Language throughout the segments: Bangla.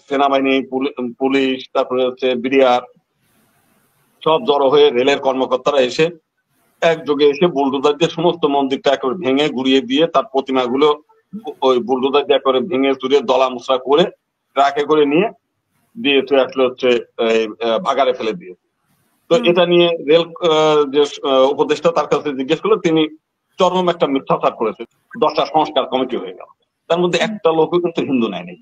সেনাবাহিনী, পুলিশ, তারপরে হচ্ছে বিডিআর সব জড়ো হয়ে রেলের কর্মকর্তারা এসে একযোগে এসে বুলডোজার দিয়ে সমস্ত মন্দিরটা একেবারে ভেঙে গুড়িয়ে দিয়ে তার প্রতিমাগুলো ওই বুলডোজার দিয়ে একেবারে ভেঙে চুরে দলা মুচড়া করে ট্রাকে করে নিয়ে দিয়েছে আসলে হচ্ছে ভাগাড়ে ফেলে দিয়ে। তো এটা নিয়ে রেল যে উপদেষ্টা তার কাছে জিজ্ঞেস করলো, তিনি চরম একটা মিথ্যাচার করেছে। 10টা সংস্কার কমিটি হয়ে গেল, তার মধ্যে একটা লোকও কিন্তু হিন্দু নেয়নি।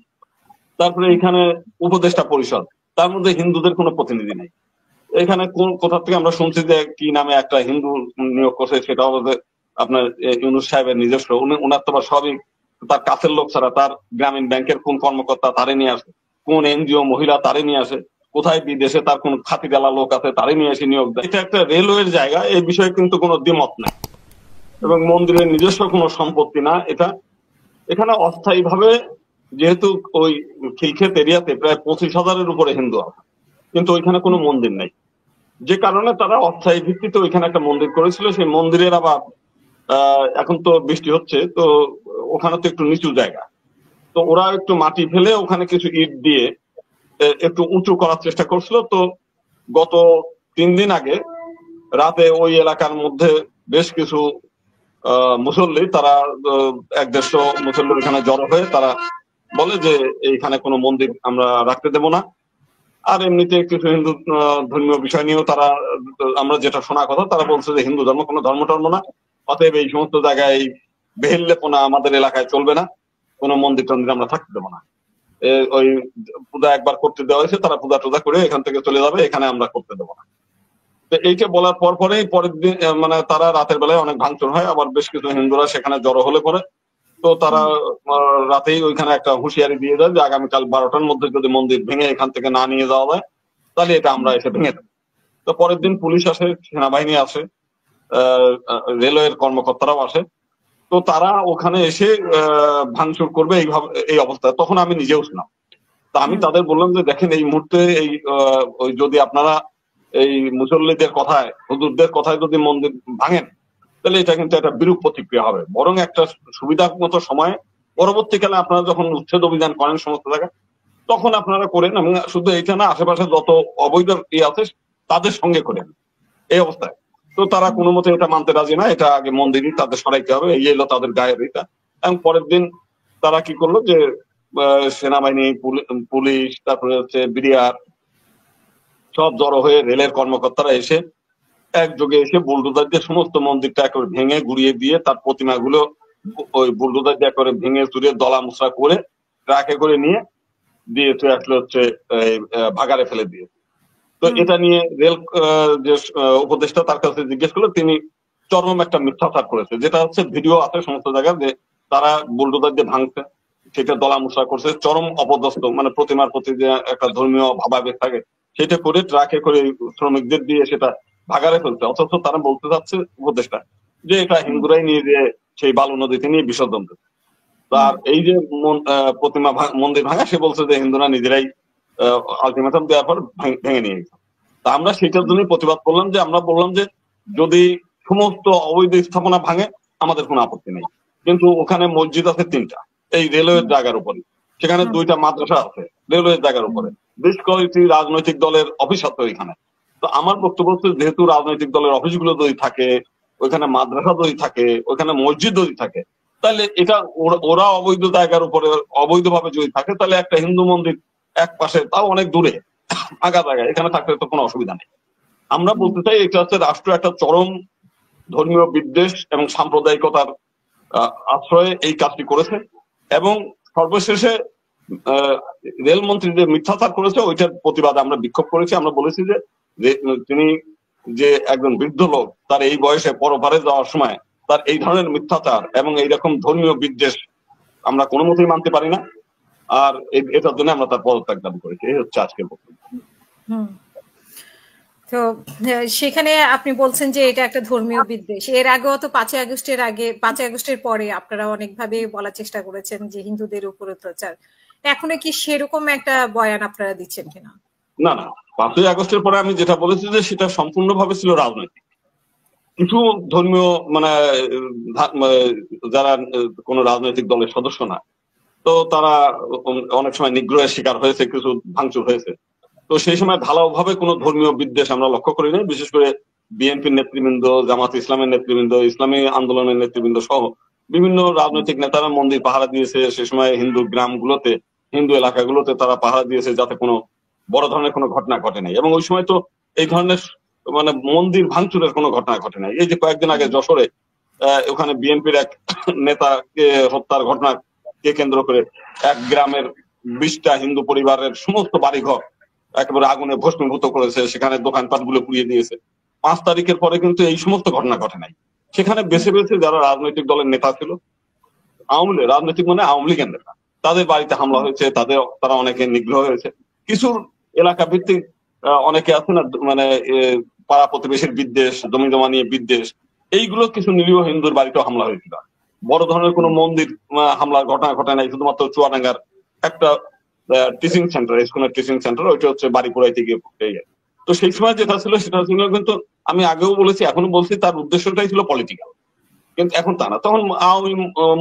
তারপরে এখানে উপদেষ্টা পরিষদ, তার মধ্যে হিন্দুদের কোনো প্রতিনিধি নেই। এখানে কোথা থেকে আমরা শুনছি যে কি নামে একটা হিন্দু নিয়োগ করছে, সেটা হবে আপনার ইউনূস সাহেবের নিজস্ব। উনার তো সবই তার কাছের লোক ছাড়া, তার গ্রামীণ ব্যাংকের কোন কর্মকর্তা তারে নিয়ে আসে, কোন এনজিও মহিলা তারে নিয়ে আসে, কোথায় বিদেশে তার কোন খাতিডালা লোক আছে তারে নিয়ে এসে নিয়োগ দেয়। এটা একটা রেলওয়ের জায়গা, এই বিষয়ে কিন্তু কোনো দ্বিমত নাই এবং মন্দিরের নিজস্ব কোনো সম্পত্তি না এটা। এখানে অস্থায়ী ভাবে যেহেতু ওই খিলক্ষেত এরিয়াতে প্রায় 25,000-এর উপরে হিন্দু আছে, কিন্তু ওইখানে কোনো মন্দির নেই, যে কারণে তারা অস্থায়ী ভিত্তিতে ওইখানে একটা মন্দির করেছিল। সেই মন্দিরের আবার এখন তো বৃষ্টি হচ্ছে, তো ওখানে তো একটু নিচু জায়গা, তো ওরা একটু মাটি ফেলে ওখানে কিছু ইট দিয়ে একটু উঁচু করার চেষ্টা করছিল। তো গত 3 দিন আগে রাতে ওই এলাকার মধ্যে বেশ কিছু মুসল্লি, তারা 100-150 মুসল্লি এখানে জড়ো হয়ে তারা বলে যে এইখানে কোনো মন্দির আমরা রাখতে দেব না। আর এমনিতে কিছু হিন্দু ধর্মীয় বিষয় নিয়েও তারা, আমরা যেটা শোনা কথা, তারা বলছে যে হিন্দু ধর্ম কোনো ধর্ম না, অতএব এই সমস্ত জায়গায় বেহেল্লেপনা আমাদের এলাকায় চলবে না, কোনো মন্দির টন্দির আমরা থাকতে দেবো না। ওই পূজা একবার করতে দেওয়া হয়েছে, তারা পূজা টুজা করে এখান থেকে চলে যাবে, এখানে আমরা করতে দেবো না। তো এইটা বলার পরেই পরের দিন মানে তারা রাতের বেলায় অনেক ভাঙচুর হয়, আবার বেশ কিছু হিন্দুরা সেখানে জড়ো হলে পরে তো তারা রাতেই ওইখানে একটা হুঁশিয়ারি দিয়ে দেয় যে আগামীকাল 12টার মধ্যে যদি মন্দির ভেঙে এখান থেকে না নিয়ে যাওয়া যায় তাহলে এটা আমরা এসে ভেঙে দেবো। তো পরের দিন পুলিশ আসে, সেনাবাহিনী আসে, রেলওয়ের কর্মকর্তারাও আসে। তো তারা ওখানে এসে ভাঙচুর করবে এইভাবে, এই অবস্থায় তখন আমি নিজেও ছিলাম। তা আমি তাদের বললাম যে দেখেন, এই মুহূর্তে এই যদি আপনারা এই মুসল্লিদের কথায়, হুজুরদের কথায় যদি মন্দির ভাঙেন, তাহলে এটা কিন্তু একটা বিরূপ প্রতিক্রিয়া হবে। বরং একটা সুবিধা মতো সময়ে পরবর্তীকালে আপনারা যখন উচ্ছেদ অভিযান করেন সমস্ত জায়গায়, তখন আপনারা করেন, এবং শুধু এইটা না, আশেপাশে যত অবৈধ আছে তাদের সঙ্গে করেন এই অবস্থায়। তো তারা কোনো মতে এটা মানতে রাজি না, এটা আগে মন্দিরই তাদের সরাইতে হবে, এই এলো তাদের গায়ের এটা। এবং পরের দিন তারা কি করলো যে সেনাবাহিনী, পুলিশ, তারপরে হচ্ছে বিডিআর সব জড়ো হয়ে রেলের কর্মকর্তারা এসে একযোগে এসে বুলডোজার দিয়ে সমস্ত মন্দিরটা একেবারে ভেঙে গুড়িয়ে দিয়ে তার প্রতিমাগুলো ওই বুলডোজার দিয়ে একেবারে ভেঙে চুরে দলা মুচড়া করে ট্রাকে করে নিয়ে দিয়েছে আসলে হচ্ছে ভাগাড়ে ফেলে দিয়েছে। তো এটা নিয়ে রেল যে উপদেষ্টা তার কাছে জিজ্ঞেস করলো, তিনি চরম একটা মিথ্যাচার করেছে, যেটা হচ্ছে ভিডিও আছে সমস্ত জায়গায়, যে তারা বুলডোজার দিয়ে ভাঙছে, সেটা দলা মুচড়া করছে, চরম অপদস্থ, মানে প্রতিমার প্রতি যে একটা ধর্মীয় ভাবাবেগ থাকে সেটা করে ট্রাকে করে শ্রমিকদের দিয়ে সেটা ভাগাড়ে ফেলছে। অথচ তারা বলতে চাচ্ছে উপদেষ্টা যে এটা হিন্দুরাই নিয়ে যে সেই বালু নদীতে নিয়ে বিসর্জন দেবে। আর এই যে প্রতিমা মন্দির ভাঙা, সে বলছে যে হিন্দুরা নিজেরাই আলটিমেটাম দেওয়ার পর ভেঙে নিয়ে গেছে। তা আমরা সেটার জন্য প্রতিবাদ করলাম, যে আমরা বললাম যে যদি সমস্ত অবৈধ স্থাপনা ভাঙে আমাদের কোনো আপত্তি নেই, কিন্তু ওখানে মসজিদ আছে 3টা এই রেলওয়ের জায়গার উপরে, সেখানে 2টা মাদ্রাসা আছে রেলওয়ের জায়গার উপরে, বেশ কয়েকটি রাজনৈতিক দলের অফিস আছে ওইখানে। তো আমার বক্তব্য হচ্ছে, যেহেতু রাজনৈতিক দলের অফিসগুলো যদি থাকে, ওইখানে মাদ্রাসা যদি থাকে, ওইখানে মসজিদ যদি থাকে, তাহলে এটা ওরা অবৈধ জায়গার উপরে অবৈধভাবে যদি থাকে, তাহলে একটা হিন্দু মন্দির এক পাশে, তাও অনেক দূরে ফাঁকা জায়গায়, এখানে থাকলে তো কোনো অসুবিধা নেই। আমরা বলতে চাই এটা হচ্ছে রাষ্ট্র একটা চরম ধর্মীয় বিদ্বেষ এবং সাম্প্রদায়িকতার আশ্রয়ে এই কাজটি করেছে। এবং সর্বশেষে রেলমন্ত্রী যে মিথ্যাচার করেছে ওইটার প্রতিবাদে আমরা বিক্ষোভ করেছি। আমরা বলেছি যে তিনি যে একজন বৃদ্ধ লোক, তার এই বয়সে পরপারে যাওয়ার সময় তার এই ধরনের মিথ্যাচার এবং এইরকম ধর্মীয় বিদ্বেষ আমরা কোনো মতেই মানতে পারি না। আর এটার জন্য আমরা তার পদত্যাগ দাবি করেছি। এই হচ্ছে আজকের বক্তব্য। তো সেখানে আপনি বলছেন যে এটা একটা ধর্মীয় বিদ্বেষ। এর আগেও তো 5ই আগস্টের পরে আপনারা অনেকভাবে বলার চেষ্টা করেছেন যে হিন্দুদের উপর অত্যাচার। এখনো কি সেরকম একটা বয়ান আপনারা দিচ্ছেন কিনা? না, 5ই আগস্টের পরে আমি যেটা বলেছি যে সেটা সম্পূর্ণভাবে ছিল রাজনৈতিক। কিছু ধর্মীয় মানে যারা কোনো রাজনৈতিক দলের সদস্য না, তো তারা অনেক সময় নিগ্রহের শিকার হয়েছে, কিছু ভাঙচুর হয়েছে। তো সেই সময় ঢালাওভাবে কোনো ধর্মীয় বিদ্বেষ আমরা লক্ষ্য করি নাই, বিশেষ করে বিএনপির নেতৃবৃন্দ, জামাত ইসলামের নেতৃবৃন্দ, ইসলামী আন্দোলনের নেতৃবৃন্দ সহ বিভিন্ন রাজনৈতিক নেতারা মন্দির পাহারা দিয়েছে। সে সময় হিন্দু গ্রামগুলোতে, হিন্দু এলাকাগুলোতে তারা পাহারা দিয়েছে যাতে কোনো বড় ধরনের কোনো ঘটনা ঘটে নাই। এবং ওই সময় তো এই ধরনের মানে মন্দির ভাঙচুরের কোনো ঘটনা ঘটে নাই। এই যে কয়েকদিন আগে যশোরে ওখানে বিএনপির এক নেতাকে হত্যার ঘটনাকে কেন্দ্র করে এক গ্রামের 20টা হিন্দু পরিবারের সমস্ত বাড়িঘর একেবারে আগুনে ভস্মীভূত করেছে, সেখানে দোকানপাট গুলো পুড়িয়ে দিয়েছে। 5 তারিখের পরে কিন্তু এই সমস্ত ঘটনা ঘটে নাই। সেখানে বেছে বেছে যারা রাজনৈতিক দলের নেতা ছিল, রাজনৈতিক মানে আওয়ামী লীগের নেতা, তাদের বাড়িতে হামলা হয়েছে, তারা অনেকে নিগ্রহ হয়েছে। কিছু এলাকা ভিত্তিক অনেকে আছে না, মানে পাড়া প্রতিবেশীর বিদ্বেষ, জমি জমা নিয়ে বিদ্বেষ, এইগুলো কিছু নিরীহ হিন্দুর বাড়িতেও হামলা হয়েছিল। বড় ধরনের কোনো মন্দির হামলার ঘটনা ঘটে নাই, শুধুমাত্র চুয়াডাঙ্গার একটা টিচিং সেন্টার, স্কুলের টিচিং সেন্টার, ওইটা হচ্ছে বাড়ি পোড়াইতে গিয়ে। তো সেই সময় যেটা ছিল সেটা ছিল, কিন্তু আমি আগেও বলেছি এখনো বলছি, তার উদ্দেশ্যটাই ছিল পলিটিক্যাল। কিন্তু এখন তা না। তখন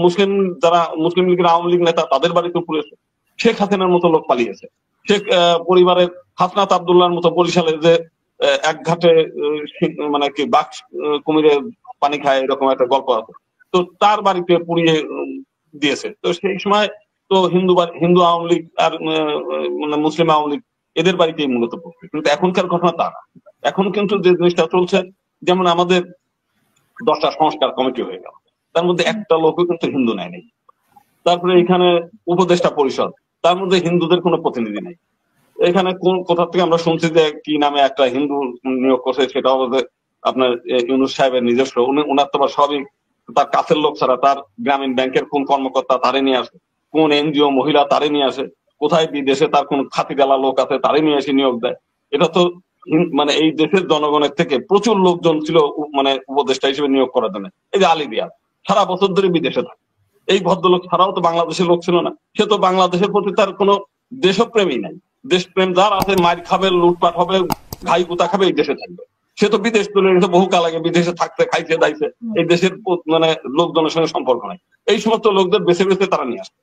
মুসলিম লীগের আওয়ামী লীগ নেতা তাদের বাড়িতে পুড়েছে। শেখ হাসিনার মতো লোক পালিয়েছে। শেখ পরিবারের হাসনাত আব্দুল্লাহর মতো বরিশালে যে এক ঘাটে মানে কি বাঘ কুমিরে পানি খায়, এরকম একটা গল্প আছে। তো তার বাড়িতে পুড়িয়ে দিয়েছে। তো সেই সময় তো হিন্দু আওয়ামী লীগ আর মানে মুসলিম আওয়ামী লীগ এদের বাড়িতেই মূলত পড়ছে। কিন্তু এখনকার ঘটনা তা না। এখন কিন্তু যে জিনিসটা চলছে, যেমন আমাদের 10টা সংস্কার কমিটি হয়ে গেল, তার মধ্যে একটা লোকও কিন্তু হিন্দু নেয়নি। তারপরে এখানে উপদেষ্টা পরিষদ, তার মধ্যে হিন্দুদের কোনো প্রতিনিধি নেই। এখানে কোথা থেকে আমরা শুনছি যে কি নামে একটা হিন্দু নিয়োগ করছে, সেটা হচ্ছে আপনার ইউনূস সাহেবের নিজস্ব। উনার তো সবই তার কাছের লোক ছাড়া, তার গ্রামীণ ব্যাংকের কোন কর্মকর্তা তারে নিয়ে আসে, কোন এনজিও মহিলা তারে নিয়ে আসে, কোথায় বিদেশে তার কোন খাতিগালা লোক আছে তারে নিয়ে এসে নিয়োগ দেয়। এটা তো মানে এই দেশের জনগণের থেকে প্রচুর লোকজন ছিল মানে উপদেষ্টা হিসেবে নিয়োগ করার জন্য। এই যে আলী রিয়াজ সারা বছর ধরে বিদেশে থাকে, এই ভদ্রলোক ছাড়াও তো বাংলাদেশের লোক ছিল না। সে তো বাংলাদেশের প্রতি তার কোনো দেশপ্রেমই নাই। দেশপ্রেম যার আছে, মার খাবে, লুটপাট হবে, ঘাই কুতা খাবে, এই দেশে থাকবে। সে তো বিদেশ চলে গেছে, বহু কাল আগে বিদেশে থাকতে, খাইছে দাইছে, এই দেশের মানে লোকজনের সঙ্গে সম্পর্ক নাই। এই সমস্ত লোকদের বেছে বেছে তারা নিয়ে আসে।